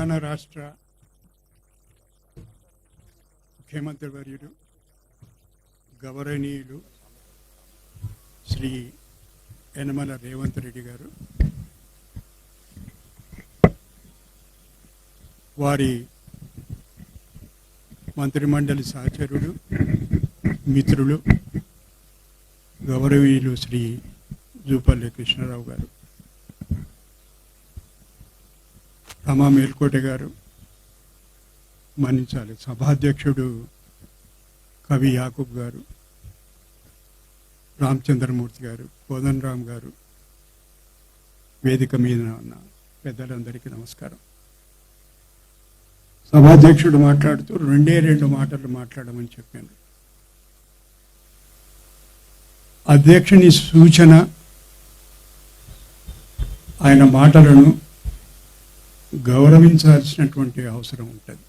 తెలంగాణ రాష్ట్ర ముఖ్యమంత్రి వర్యులు గౌరవనీయులు శ్రీ యనమల రేవంత్ రెడ్డి గారు, వారి మంత్రిమండలి సహచరుడు మిత్రులు గౌరవనీయులు శ్రీ జూపల్లి కృష్ణారావు గారు, రమా మేల్కోట గారు, మన్నించాలి సభాధ్యక్షుడు కవి యాకూబ్ గారు, రామచంద్రమూర్తి గారు, కోదండరామ్ గారు, వేదిక మీద ఉన్న పెద్దలందరికీ నమస్కారం. సభాధ్యక్షుడు మాట్లాడుతూ రెండు మాటలు మాట్లాడమని చెప్పాను. అధ్యక్షుని సూచన, ఆయన మాటలను గౌరవించాల్సినటువంటి అవసరం ఉంటుంది.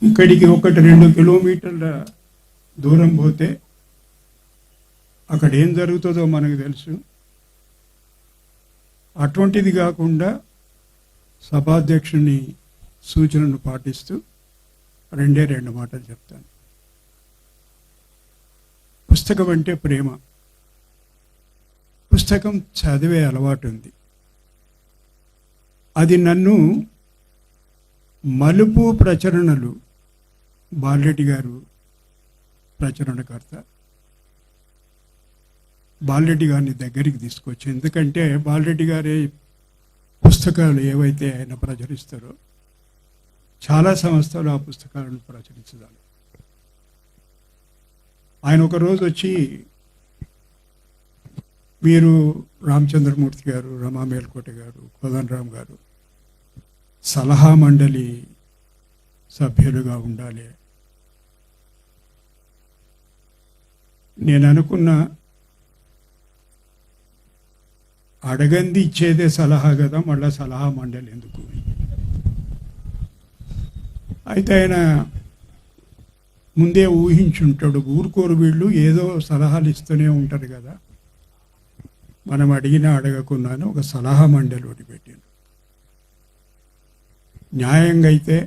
ఇక్కడికి 1-2 కిలోమీటర్ల దూరం పోతే అక్కడ ఏం జరుగుతుందో మనకు తెలుసు. అటువంటిది కాకుండా సభాధ్యక్షుని సూచనను పాటిస్తూ 2 మాటలు చెప్తాను. పుస్తకం అంటే ప్రేమ. పుస్తకం చదివే అలవాటు ఉంది. అది నన్ను మలుపు ప్రచురణలు, బాలరెడ్డి గారు ప్రచురణకర్త, బాలరెడ్డి గారిని దగ్గరికి తీసుకొచ్చి, ఎందుకంటే బాలరెడ్డి గారి పుస్తకాలు ఏవైతే ఆయన ప్రచురిస్తారో చాలా సంస్థలు ఆ పుస్తకాలను ప్రచురించాలి. ఆయన ఒకరోజు వచ్చి, మీరు రామచంద్రమూర్తి గారు, రమా మేల్కోట గారు, కోదండరామ్ గారు సలహా మండలి సభ్యులుగా ఉండాలి. నేను అనుకున్న, అడగంది ఇచ్చేదే సలహా కదా, మళ్ళీ సలహా మండలి ఎందుకు? అయితే ఆయన ముందే ఊహించుంటాడు, ఊరుకోరు వీళ్ళు ఏదో సలహాలు ఇస్తూనే ఉంటారు కదా, మనం అడిగినా అడగకున్నాను ఒక సలహా మండలి ఒకటి పెట్టాను. న్యాయంగా అయితే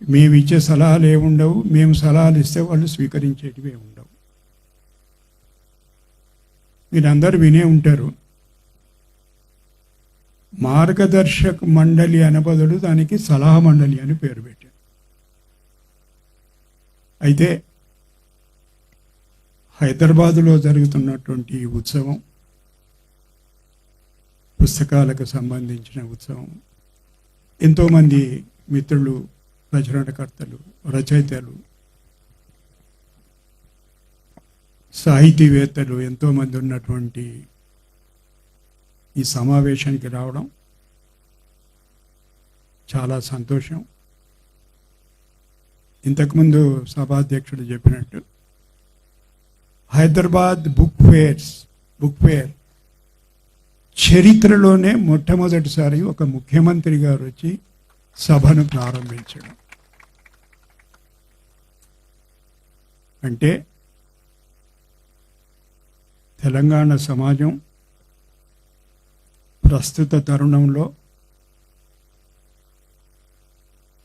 మేము ఇచ్చే సలహాలు ఏముండవు, మేము సలహాలు ఇస్తే వాళ్ళు స్వీకరించేటివి ఉండవు. మీరందరూ వినే ఉంటారు, మార్గదర్శక మండలి అనబదులు దానికి సలహా మండలి అని పేరు పెట్టారు. అయితే హైదరాబాదులో జరుగుతున్నటువంటి ఉత్సవం, పుస్తకాలకు సంబంధించిన ఉత్సవం, ఎంతోమంది మిత్రులు, ప్రచురణకర్తలు, రచయితలు, సాహితీవేత్తలు ఎంతోమంది ఉన్నటువంటి ఈ సమావేశానికి రావడం చాలా సంతోషం. ఇంతకుముందు సభాధ్యక్షుడు చెప్పినట్టు హైదరాబాద్ బుక్ ఫేర్ చరిత్రలోనే మొట్టమొదటిసారి ఒక ముఖ్యమంత్రి గారు వచ్చి సభను ప్రారంభించడం అంటే తెలంగాణ సమాజం ప్రస్తుత తరుణంలో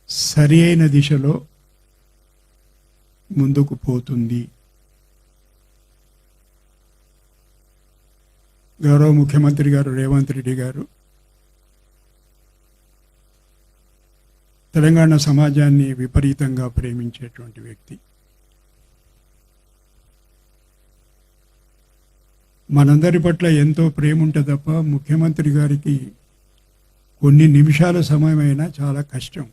సరి అయిన దిశలో ముందుకు పోతుంది. గౌరవ ముఖ్యమంత్రి గారు రేవంత్ రెడ్డి గారు తెలంగాణ సమాజాన్ని విపరీతంగా ప్రేమించేటువంటి వ్యక్తి. మనందరి పట్ల ఎంతో ప్రేమ ఉంటుంది తప్ప ముఖ్యమంత్రి గారికి కొన్ని నిమిషాల సమయమైనా చాలా కష్టం.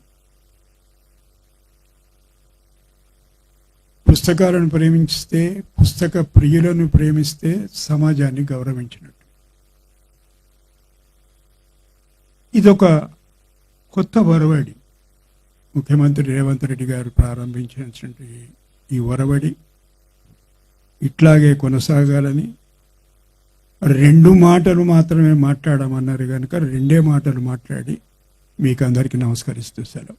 పుస్తకాలను ప్రేమిస్తే, పుస్తక ప్రియులను ప్రేమిస్తే సమాజాన్ని గౌరవించినట్టు. ఇదొక కొత్త ఒరవడి ముఖ్యమంత్రి రేవంత్ రెడ్డి గారు ప్రారంభించినటువంటి ఈ ఒరవడి ఇట్లాగే కొనసాగాలని. 2 మాటలు మాత్రమే మాట్లాడమన్నారు కనుక 2 మాటలు మాట్లాడి మీకు అందరికీ నమస్కరిస్తూ సెలవు.